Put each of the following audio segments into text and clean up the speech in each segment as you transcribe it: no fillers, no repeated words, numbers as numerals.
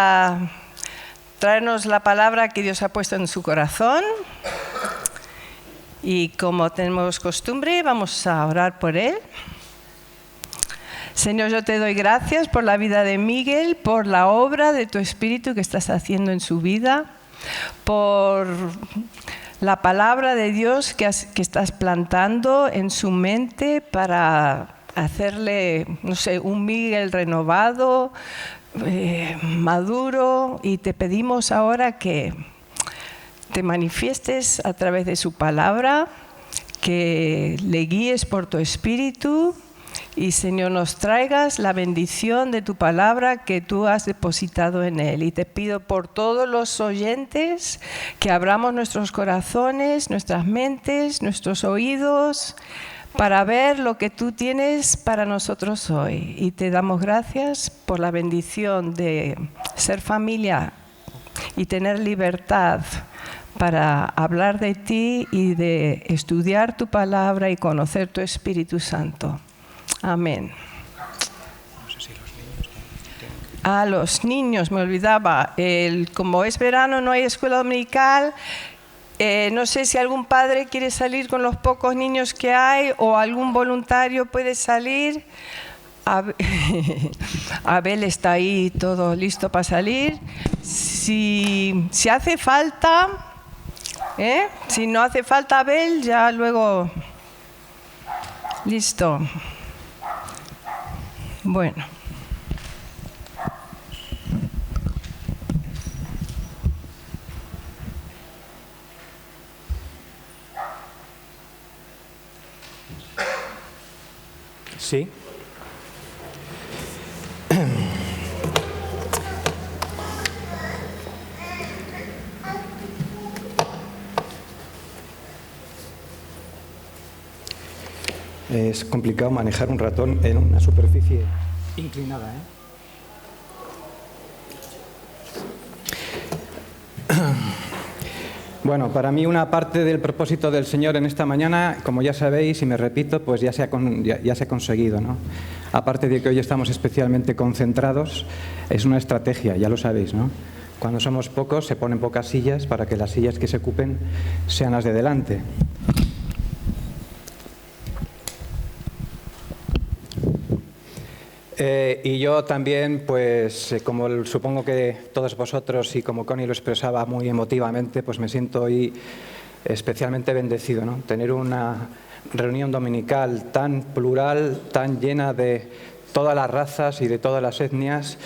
a traernos la palabra que Dios ha puesto en su corazón. Y como tenemos costumbre, vamos a orar por él. Señor, yo te doy gracias por la vida de Miguel, por la obra de tu Espíritu que estás haciendo en su vida, por la palabra de Dios que estás plantando en su mente para hacerle, no sé, un Miguel renovado, maduro, y te pedimos ahora que te manifiestes a través de su palabra, que le guíes por tu Espíritu y, Señor, nos traigas la bendición de tu palabra que tú has depositado en él. Y te pido por todos los oyentes que abramos nuestros corazones, nuestras mentes, nuestros oídos, para ver lo que tú tienes para nosotros hoy. Y te damos gracias por la bendición de ser familia y tener libertad para hablar de ti y de estudiar tu palabra y conocer tu Espíritu Santo. Amén. A los niños, me olvidaba, como es verano no hay escuela dominical. No sé si algún padre quiere salir con los pocos niños que hay o algún voluntario puede salir. Abel está ahí todo listo para salir. Si hace falta, si no hace falta Abel, ya luego listo. Bueno. Sí. Es complicado manejar un ratón en una superficie inclinada, Bueno, para mí una parte del propósito del Señor en esta mañana, como ya sabéis y me repito, pues ya se ha conseguido, ¿no? Aparte de que hoy estamos especialmente concentrados, es una estrategia, ya lo sabéis, ¿no? Cuando somos pocos se ponen pocas sillas para que las sillas que se ocupen sean las de delante. Y yo también, pues como supongo que todos vosotros y como Connie lo expresaba muy emotivamente, pues me siento hoy especialmente bendecido, ¿no? Tener una reunión dominical tan plural, tan llena de todas las razas y de todas las etnias,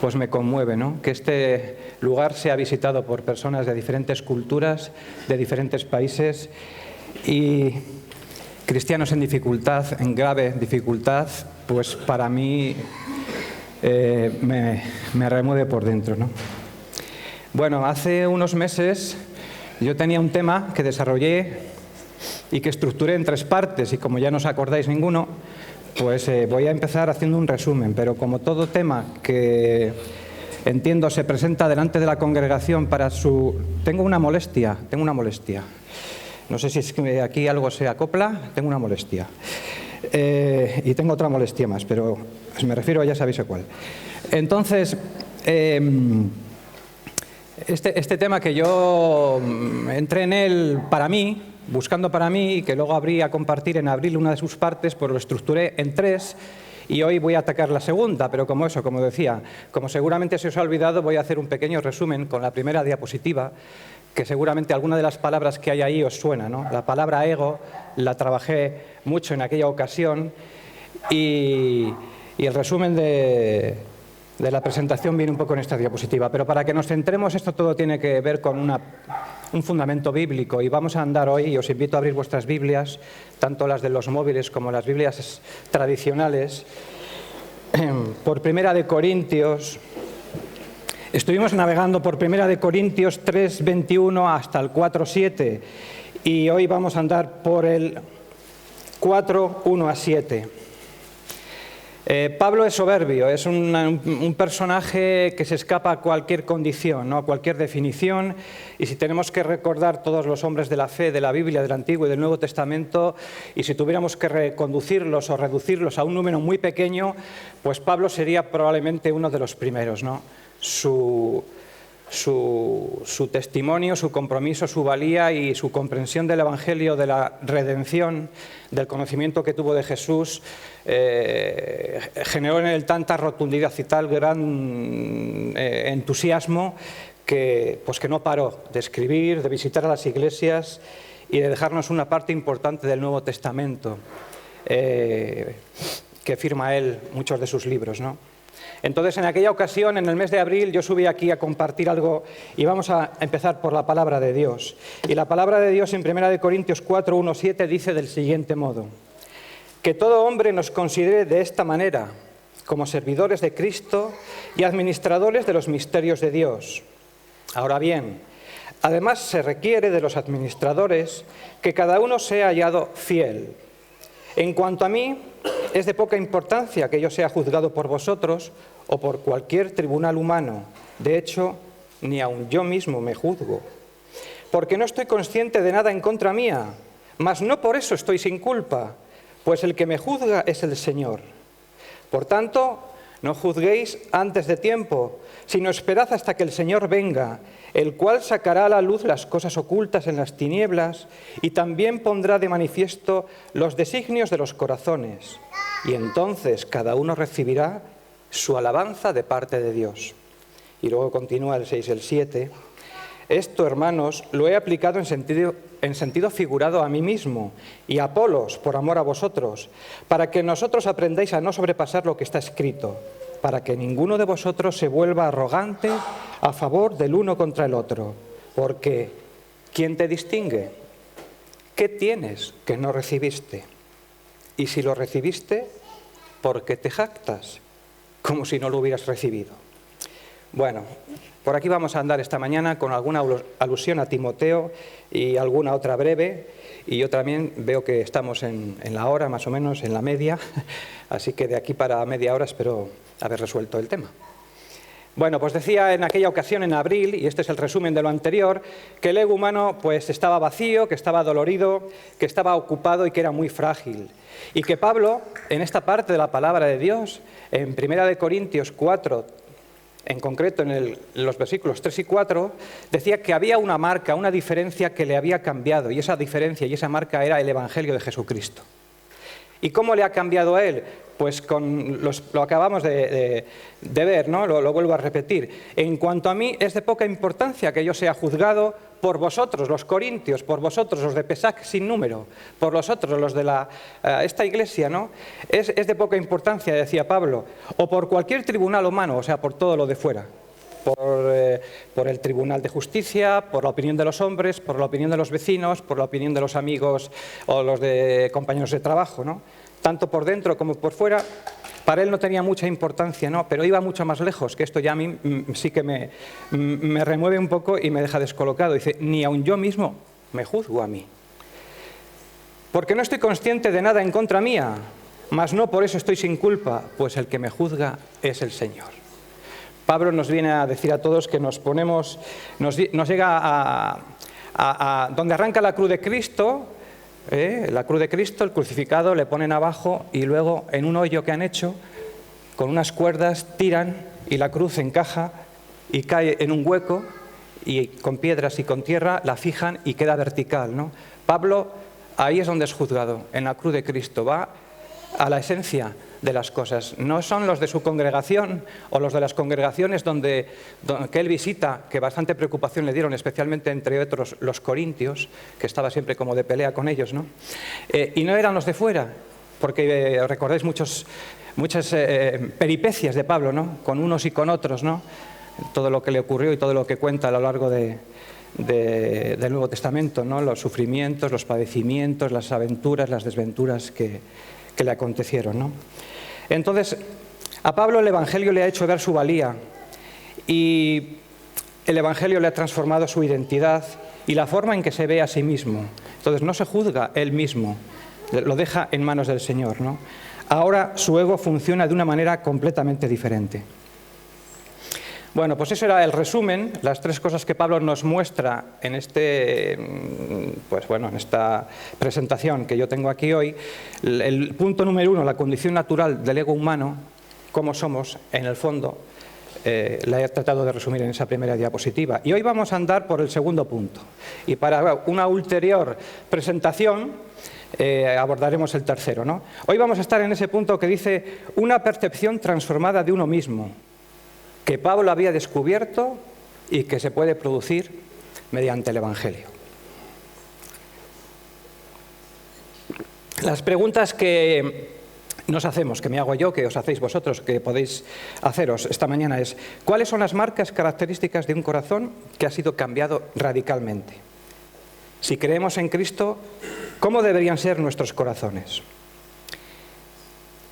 pues me conmueve, ¿no? Que este lugar sea visitado por personas de diferentes culturas, de diferentes países y cristianos en dificultad, en grave dificultad, pues para mí me remueve por dentro, ¿no? Bueno, hace unos meses yo tenía un tema que desarrollé y que estructuré en 3 partes y como ya no os acordáis ninguno, pues voy a empezar haciendo un resumen, pero como todo tema que entiendo se presenta delante de la congregación para su... Tengo una molestia. No sé si es que aquí algo se acopla, tengo una molestia. Y tengo otra molestia más, pero me refiero a ya sabéis a cuál. Entonces, este tema que yo entré en él para mí, buscando para mí, y que luego abrí a compartir en abril una de sus partes, pues lo estructuré en 3 y hoy voy a atacar la segunda, pero como decía, como seguramente se os ha olvidado, voy a hacer un pequeño resumen con la primera diapositiva, que seguramente alguna de las palabras que hay ahí os suena, ¿no? La palabra ego la trabajé mucho en aquella ocasión y el resumen de la presentación viene un poco en esta diapositiva. Pero para que nos centremos, esto todo tiene que ver con un fundamento bíblico y vamos a andar hoy, y os invito a abrir vuestras Biblias, tanto las de los móviles como las Biblias tradicionales, por Primera de Corintios. Estuvimos navegando por Primera de Corintios 3:21 hasta el 4:7 y hoy vamos a andar por el 4:1 a 7. Pablo es soberbio, es un personaje que se escapa a cualquier condición, ¿no? A cualquier definición, y si tenemos que recordar todos los hombres de la fe de la Biblia, del Antiguo y del Nuevo Testamento, y si tuviéramos que reconducirlos o reducirlos a un número muy pequeño, pues Pablo sería probablemente uno de los primeros, ¿no? su testimonio, su compromiso, su valía y su comprensión del Evangelio, de la redención, del conocimiento que tuvo de Jesús, generó en él tanta rotundidad y tal gran entusiasmo que no paró de escribir, de visitar a las iglesias y de dejarnos una parte importante del Nuevo Testamento, que firma él muchos de sus libros, ¿no? Entonces, en aquella ocasión, en el mes de abril, yo subí aquí a compartir algo y vamos a empezar por la palabra de Dios. Y la palabra de Dios en 1 Corintios 4, 1, 7 dice del siguiente modo: que todo hombre nos considere de esta manera, como servidores de Cristo y administradores de los misterios de Dios. Ahora bien, además se requiere de los administradores que cada uno sea hallado fiel. En cuanto a mí, es de poca importancia que yo sea juzgado por vosotros o por cualquier tribunal humano. De hecho, ni aun yo mismo me juzgo. Porque no estoy consciente de nada en contra mía, mas no por eso estoy sin culpa, pues el que me juzga es el Señor. Por tanto, no juzguéis antes de tiempo, sino esperad hasta que el Señor venga, el cual sacará a la luz las cosas ocultas en las tinieblas y también pondrá de manifiesto los designios de los corazones. Y entonces cada uno recibirá su alabanza de parte de Dios. Y luego continúa el 6 y el 7. Esto, hermanos, lo he aplicado en sentido figurado a mí mismo y a Apolos, por amor a vosotros, para que nosotros aprendáis a no sobrepasar lo que está escrito, para que ninguno de vosotros se vuelva arrogante a favor del uno contra el otro. Porque, ¿quién te distingue? ¿Qué tienes que no recibiste? Y si lo recibiste, ¿por qué te jactas? Como si no lo hubieras recibido. Bueno, por aquí vamos a andar esta mañana con alguna alusión a Timoteo y alguna otra breve. Y yo también veo que estamos en la hora, más o menos, en la media. Así que de aquí para media hora espero haber resuelto el tema. Bueno, pues decía en aquella ocasión, en abril, y este es el resumen de lo anterior, que el ego humano pues estaba vacío, que estaba dolorido, que estaba ocupado y que era muy frágil. Y que Pablo, en esta parte de la palabra de Dios, en 1 Corintios 4, en concreto en los versículos 3 y 4, decía que había una marca, una diferencia que le había cambiado, y esa diferencia y esa marca era el Evangelio de Jesucristo. ¿Y cómo le ha cambiado a él? Pues lo acabamos de ver, ¿no? Lo vuelvo a repetir. En cuanto a mí, es de poca importancia que yo sea juzgado por vosotros, los corintios, por vosotros, los de Pesac sin número, por vosotros, los de esta iglesia, ¿no? Es de poca importancia, decía Pablo, o por cualquier tribunal humano, o sea, por todo lo de fuera. Por el Tribunal de Justicia, por la opinión de los hombres, por la opinión de los vecinos, por la opinión de los amigos o los de compañeros de trabajo, ¿no? Tanto por dentro como por fuera, para él no tenía mucha importancia, ¿no? Pero iba mucho más lejos, que esto ya a mí sí que me remueve un poco y me deja descolocado. Dice, ni aun yo mismo me juzgo a mí. Porque no estoy consciente de nada en contra mía, mas no por eso estoy sin culpa, pues el que me juzga es el Señor. Pablo nos viene a decir a todos que nos llega a donde arranca la cruz de Cristo, la cruz de Cristo, el crucificado, le ponen abajo y luego en un hoyo que han hecho, con unas cuerdas tiran y la cruz encaja y cae en un hueco y con piedras y con tierra la fijan y queda vertical, ¿no? Pablo ahí es donde es juzgado, en la cruz de Cristo, va a la esencia de las cosas. No son los de su congregación o los de las congregaciones que él visita, que bastante preocupación le dieron, especialmente entre otros los corintios, que estaba siempre como de pelea con ellos, ¿no? Y no eran los de fuera, porque recordáis muchas peripecias de Pablo, ¿no? Con unos y con otros, ¿no? Todo lo que le ocurrió y todo lo que cuenta a lo largo del Nuevo Testamento, ¿no? Los sufrimientos, los padecimientos, las aventuras, las desventuras que le acontecieron, ¿no? Entonces, a Pablo el Evangelio le ha hecho ver su valía y el Evangelio le ha transformado su identidad y la forma en que se ve a sí mismo. Entonces, no se juzga él mismo, lo deja en manos del Señor, ¿no? Ahora su ego funciona de una manera completamente diferente. Bueno, pues eso era el resumen, las tres cosas que Pablo nos muestra en en esta presentación que yo tengo aquí hoy. El punto número 1, la condición natural del ego humano, cómo somos en el fondo. la he tratado de resumir en esa primera diapositiva. Y hoy vamos a andar por el segundo punto. Y para una ulterior presentación abordaremos el tercero, ¿no? Hoy vamos a estar en ese punto que dice una percepción transformada de uno mismo, que Pablo había descubierto y que se puede producir mediante el Evangelio. Las preguntas que nos hacemos, que me hago yo, que os hacéis vosotros, que podéis haceros esta mañana es: ¿cuáles son las marcas características de un corazón que ha sido cambiado radicalmente? Si creemos en Cristo, ¿cómo deberían ser nuestros corazones?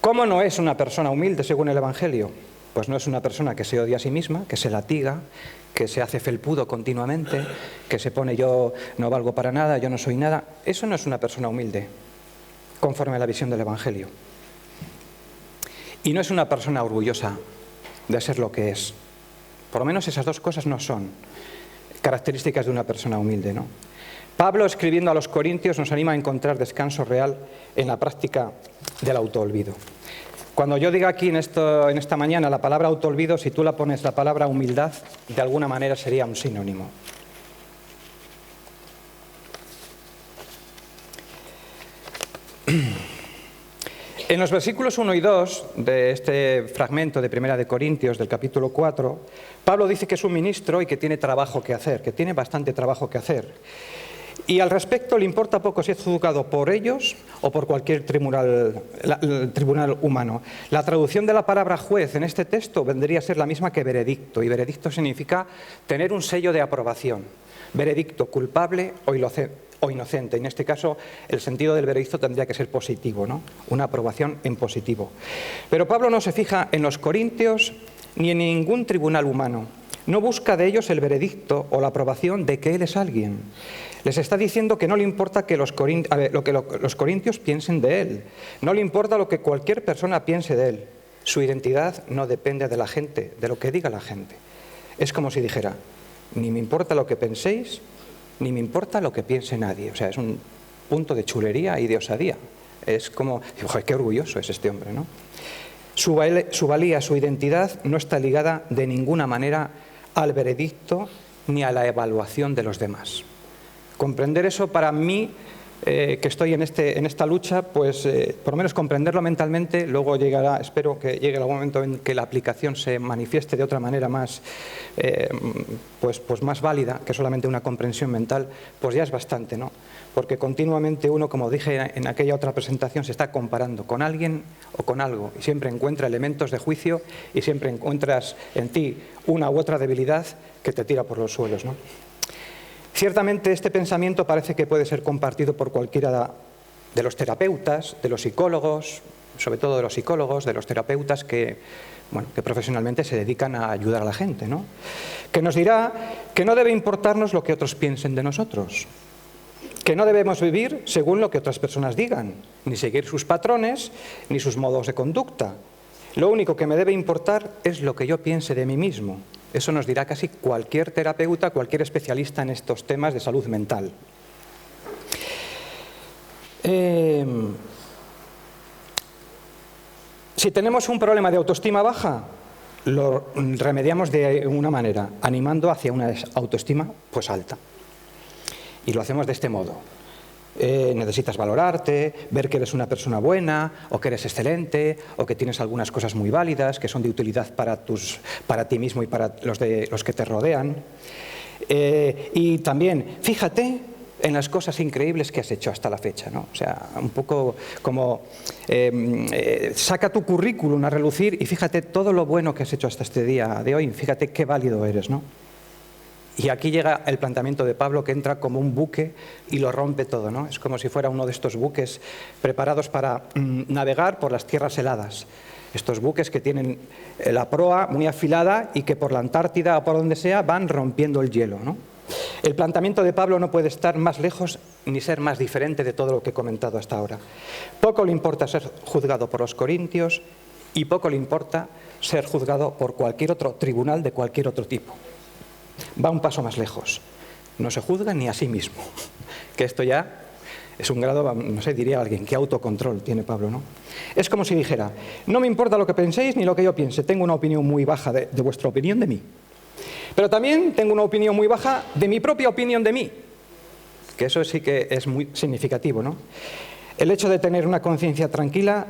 ¿Cómo no es una persona humilde según el Evangelio? Pues no es una persona que se odia a sí misma, que se latiga, que se hace felpudo continuamente, que se pone yo no valgo para nada, yo no soy nada. Eso no es una persona humilde, conforme a la visión del Evangelio. Y no es una persona orgullosa de ser lo que es. Por lo menos esas dos cosas no son características de una persona humilde, ¿no? Pablo, escribiendo a los Corintios, nos anima a encontrar descanso real en la práctica del autoolvido. Cuando yo diga aquí en esta mañana la palabra autoolvido, si tú la pones la palabra humildad, de alguna manera sería un sinónimo. En los versículos 1 y 2 de este fragmento de Primera de Corintios, del capítulo 4, Pablo dice que es un ministro y que tiene trabajo que hacer, que tiene bastante trabajo que hacer. Y al respecto le importa poco si es juzgado por ellos o por cualquier tribunal humano. La traducción de la palabra juez en este texto vendría a ser la misma que veredicto, y veredicto significa tener un sello de aprobación. Veredicto, culpable o inocente. En este caso, el sentido del veredicto tendría que ser positivo, ¿no? Una aprobación en positivo. Pero Pablo no se fija en los corintios ni en ningún tribunal humano. No busca de ellos el veredicto o la aprobación de que él es alguien. Les está diciendo que no le importa que los corintios piensen de él. No le importa lo que cualquier persona piense de él. Su identidad no depende de la gente, de lo que diga la gente. Es como si dijera: ni me importa lo que penséis, ni me importa lo que piense nadie. O sea, es un punto de chulería y de osadía. Es como, ¡joder, qué orgulloso es este hombre!, ¿no? Su valía, su identidad no está ligada de ninguna manera al veredicto ni a la evaluación de los demás. Comprender eso para mí, que estoy en esta lucha, pues por lo menos comprenderlo mentalmente, luego llegará, espero que llegue el momento en que la aplicación se manifieste de otra manera más, pues más válida que solamente una comprensión mental, pues ya es bastante, ¿no? Porque continuamente uno, como dije en aquella otra presentación, se está comparando con alguien o con algo y siempre encuentra elementos de juicio y siempre encuentras en ti una u otra debilidad que te tira por los suelos, ¿no? Ciertamente este pensamiento parece que puede ser compartido por cualquiera de los terapeutas, de los psicólogos, sobre todo de los psicólogos, de los terapeutas que profesionalmente se dedican a ayudar a la gente, ¿no? Que nos dirá que no debe importarnos lo que otros piensen de nosotros, que no debemos vivir según lo que otras personas digan, ni seguir sus patrones, ni sus modos de conducta. Lo único que me debe importar es lo que yo piense de mí mismo. Eso nos dirá casi cualquier terapeuta, cualquier especialista en estos temas de salud mental. Si tenemos un problema de autoestima baja, lo remediamos de una manera, animando hacia una autoestima pues alta. Y lo hacemos de este modo. Necesitas valorarte, ver que eres una persona buena, o que eres excelente, o que tienes algunas cosas muy válidas, que son de utilidad para ti mismo y para los que te rodean. Y también, fíjate en las cosas increíbles que has hecho hasta la fecha, ¿no? O sea, un poco como saca tu currículum a relucir y fíjate todo lo bueno que has hecho hasta este día de hoy, fíjate qué válido eres, ¿no? Y aquí llega el planteamiento de Pablo, que entra como un buque y lo rompe todo, ¿no? Es como si fuera uno de estos buques preparados para navegar por las tierras heladas. Estos buques que tienen la proa muy afilada y que por la Antártida o por donde sea van rompiendo el hielo, ¿no? El planteamiento de Pablo no puede estar más lejos ni ser más diferente de todo lo que he comentado hasta ahora. Poco le importa ser juzgado por los corintios y poco le importa ser juzgado por cualquier otro tribunal de cualquier otro tipo. Va un paso más lejos. No se juzga ni a sí mismo. Que esto ya Es un grado, no sé, diría alguien, qué autocontrol tiene Pablo, ¿no? Es como si dijera, no me importa lo que penséis ni lo que yo piense, tengo una opinión muy baja de vuestra opinión de mí. Pero también tengo una opinión muy baja de mi propia opinión de mí, que eso sí que es muy significativo, ¿no? El hecho de tener una conciencia tranquila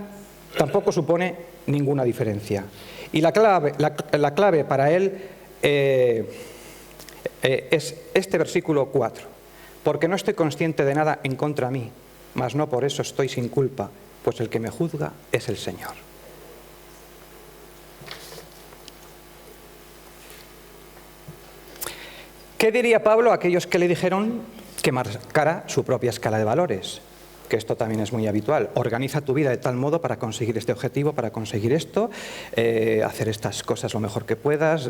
tampoco supone ninguna diferencia. Y la clave para él es este versículo 4. Porque no estoy consciente de nada en contra mí, mas no por eso estoy sin culpa, pues el que me juzga es el Señor. ¿Qué diría Pablo a aquellos que le dijeron que marcara su propia escala de valores? Que esto también es muy habitual. Organiza tu vida de tal modo para conseguir este objetivo, para conseguir esto, hacer estas cosas lo mejor que puedas,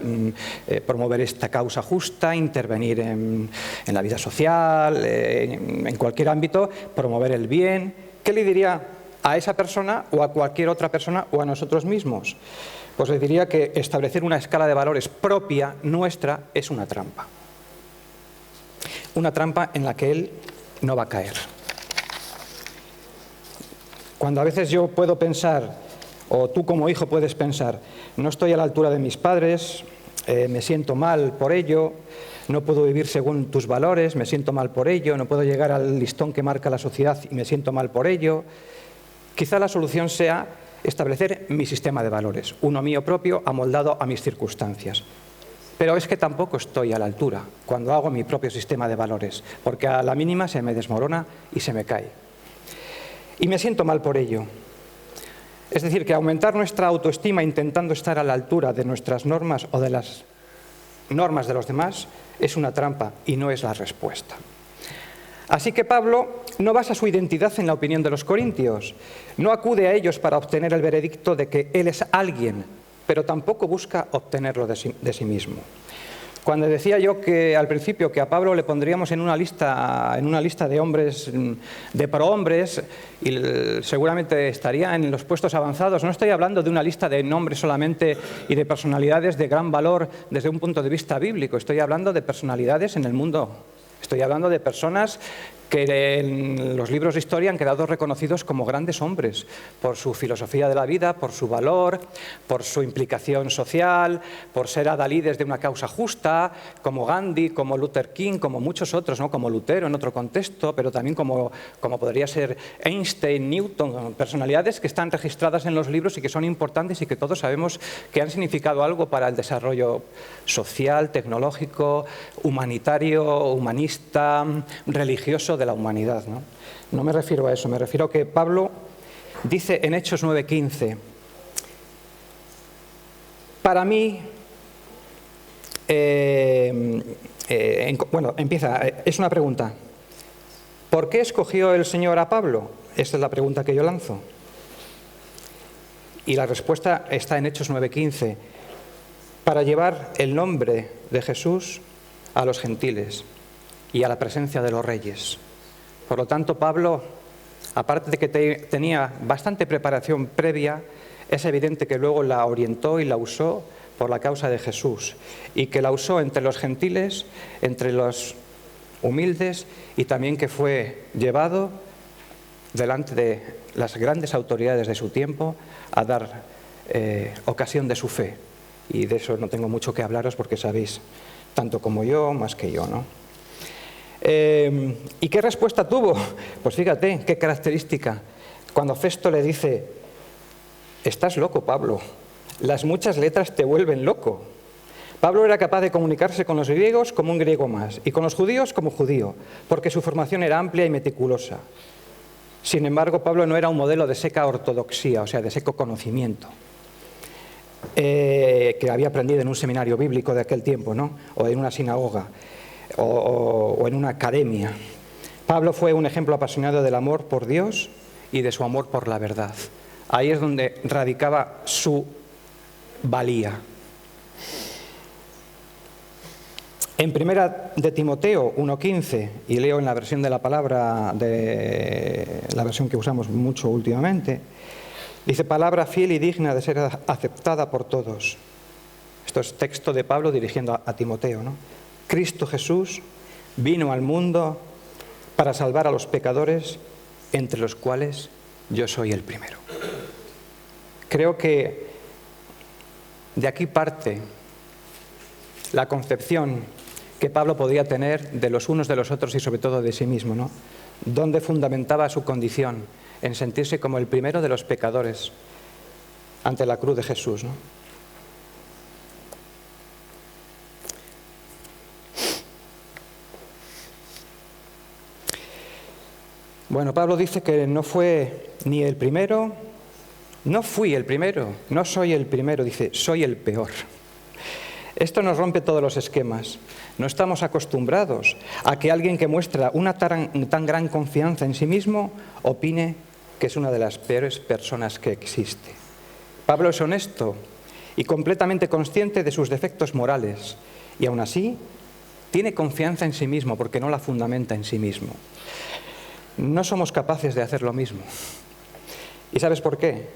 promover esta causa justa, intervenir en la vida social, en cualquier ámbito, promover el bien. ¿Qué le diría a esa persona o a cualquier otra persona o a nosotros mismos? Pues le diría que establecer una escala de valores propia, nuestra, es una trampa. Una trampa en la que él no va a caer. Cuando a veces yo puedo pensar, o tú como hijo puedes pensar, no estoy a la altura de mis padres, me siento mal por ello, no puedo vivir según tus valores, me siento mal por ello, no puedo llegar al listón que marca la sociedad y me siento mal por ello. Quizá la solución sea establecer mi sistema de valores, uno mío propio, amoldado a mis circunstancias. Pero es que tampoco estoy a la altura cuando hago mi propio sistema de valores, porque a la mínima se me desmorona y se me cae. Y me siento mal por ello. Es decir, que aumentar nuestra autoestima intentando estar a la altura de nuestras normas o de las normas de los demás es una trampa y no es la respuesta. Así que Pablo no basa su identidad en la opinión de los corintios, no acude a ellos para obtener el veredicto de que él es alguien, pero tampoco busca obtenerlo de sí mismo. Cuando decía yo que al principio que a Pablo le pondríamos en una lista de hombres, de prohombres, y seguramente estaría en los puestos avanzados, no estoy hablando de una lista de nombres solamente y de personalidades de gran valor desde un punto de vista bíblico, estoy hablando de personalidades en el mundo. Estoy hablando de personas que en los libros de historia han quedado reconocidos como grandes hombres por su filosofía de la vida, por su valor, por su implicación social, por ser adalides de una causa justa, como Gandhi, como Luther King, como muchos otros, ¿no? Como Lutero en otro contexto, pero también como podría ser Einstein, Newton, personalidades que están registradas en los libros y que son importantes y que todos sabemos que han significado algo para el desarrollo social, tecnológico, humanitario, humanista, religioso de la humanidad, ¿no? No me refiero a eso, me refiero a que Pablo dice en Hechos 9:15, para mí, empieza, es una pregunta, ¿por qué escogió el Señor a Pablo? Esta es la pregunta que yo lanzo. Y la respuesta está en Hechos 9:15, para llevar el nombre de Jesús a los gentiles y a la presencia de los reyes. Por lo tanto, Pablo, aparte de que tenía bastante preparación previa, es evidente que luego la orientó y la usó por la causa de Jesús, y que la usó entre los gentiles, entre los humildes, y también que fue llevado delante de las grandes autoridades de su tiempo a dar ocasión de su fe. Y de eso no tengo mucho que hablaros porque sabéis tanto como yo, más que yo, ¿no? ¿Y qué respuesta tuvo? Pues fíjate, qué característica. Cuando Festo le dice, estás loco, Pablo, las muchas letras te vuelven loco. Pablo era capaz de comunicarse con los griegos como un griego más y con los judíos como judío, porque su formación era amplia y meticulosa. Sin embargo, Pablo no era un modelo de seca ortodoxia, o sea, de seco conocimiento, que había aprendido en un seminario bíblico de aquel tiempo, ¿no? O en una sinagoga, o en una academia. Pablo fue un ejemplo apasionado del amor por Dios y de su amor por la verdad. Ahí es donde radicaba su valía. En primera de Timoteo 1:15, y leo en la versión de la palabra, de la versión que usamos mucho últimamente, dice, palabra fiel y digna de ser aceptada por todos. Esto es texto de Pablo dirigiendo a Timoteo, ¿no? Cristo Jesús vino al mundo para salvar a los pecadores, entre los cuales yo soy el primero. Creo que de aquí parte la concepción que Pablo podía tener de los unos de los otros y sobre todo de sí mismo, ¿no? Donde fundamentaba su condición en sentirse como el primero de los pecadores ante la cruz de Jesús, ¿no? Bueno, Pablo dice que no fue ni el primero, no fui el primero, no soy el primero, dice, soy el peor. Esto nos rompe todos los esquemas. No estamos acostumbrados a que alguien que muestra una tan gran confianza en sí mismo opine que es una de las peores personas que existe. Pablo es honesto y completamente consciente de sus defectos morales, y aún así tiene confianza en sí mismo porque no la fundamenta en sí mismo. No somos capaces de hacer lo mismo. ¿Y sabes por qué?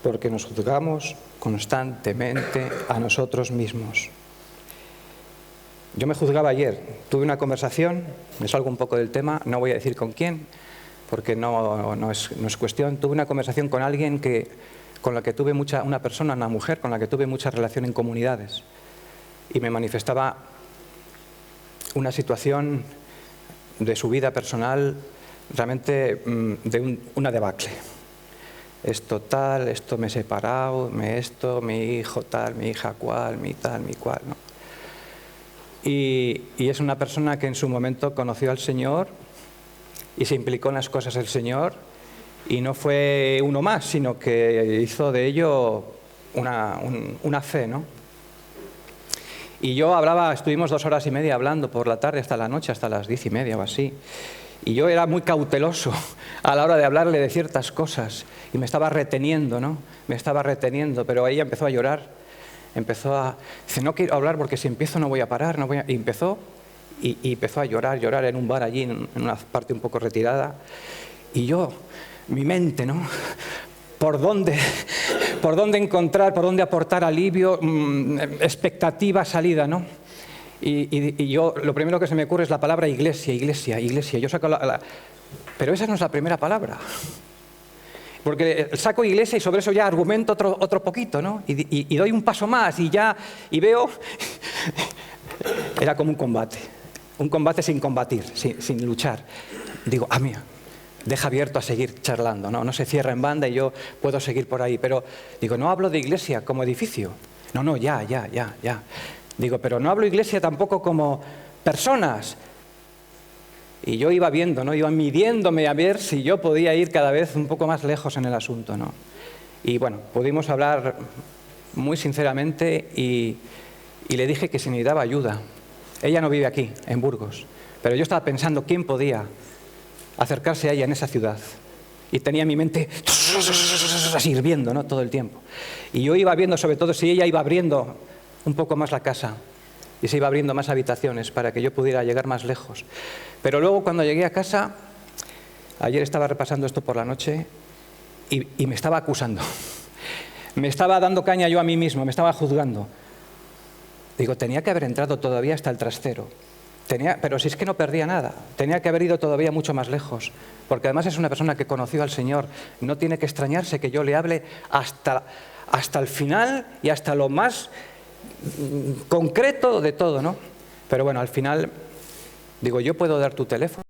Porque nos juzgamos constantemente a nosotros mismos. Yo me juzgaba ayer, tuve una conversación, me salgo un poco del tema, no voy a decir con quién, porque no es cuestión. Tuve una conversación con alguien con la que tuve una persona, una mujer, con la que tuve mucha relación en comunidades, y me manifestaba una situación de su vida personal realmente de una debacle. Esto tal, esto me he separado, mi hijo tal, mi hija cual, mi tal, mi cual, ¿no? Y es una persona que en su momento conoció al Señor y se implicó en las cosas del Señor, y no fue uno más, sino que hizo de ello una fe, ¿no? Y yo estuvimos 2 horas y media hablando por la tarde hasta la noche, hasta las 10:30 o así. Y yo era muy cauteloso a la hora de hablarle de ciertas cosas y me estaba reteniendo, ¿no? Me estaba reteniendo, pero ella empezó a llorar, dice, no quiero hablar porque si empiezo no voy a parar, y empezó a llorar en un bar allí, en una parte un poco retirada. Y yo, mi mente, ¿no? ¿Por dónde encontrar, por dónde aportar alivio, expectativa, salida, ¿no? Y yo, lo primero que se me ocurre es la palabra iglesia. Yo saco pero esa no es la primera palabra. Porque saco iglesia y sobre eso ya argumento otro poquito, ¿no? Y doy un paso más y veo... Era como un combate sin combatir, sin luchar. Digo, mía, deja abierto a seguir charlando, ¿no? No se cierra en banda y yo puedo seguir por ahí. Pero digo, no hablo de iglesia como edificio. No, ya. Digo, pero no hablo iglesia tampoco como personas. Y yo iba viendo, ¿no? Iba midiéndome a ver si yo podía ir cada vez un poco más lejos en el asunto, ¿no? Y bueno, pudimos hablar muy sinceramente y le dije que si necesitaba ayuda. Ella no vive aquí, en Burgos, pero yo estaba pensando quién podía acercarse a ella en esa ciudad. Y tenía mi mente así hirviendo, ¿no? Todo el tiempo. Y yo iba viendo, sobre todo, si ella iba abriendo un poco más la casa y se iba abriendo más habitaciones para que yo pudiera llegar más lejos. Pero luego cuando llegué a casa, ayer estaba repasando esto por la noche y me estaba acusando. Me estaba dando caña yo a mí mismo, me estaba juzgando. Digo, tenía que haber entrado todavía hasta el trastero. Pero si es que no perdía nada, tenía que haber ido todavía mucho más lejos, porque además es una persona que conoció al Señor. No tiene que extrañarse que yo le hable hasta el final y hasta lo más concreto de todo, ¿no? Pero bueno, al final, digo, yo puedo dar tu teléfono.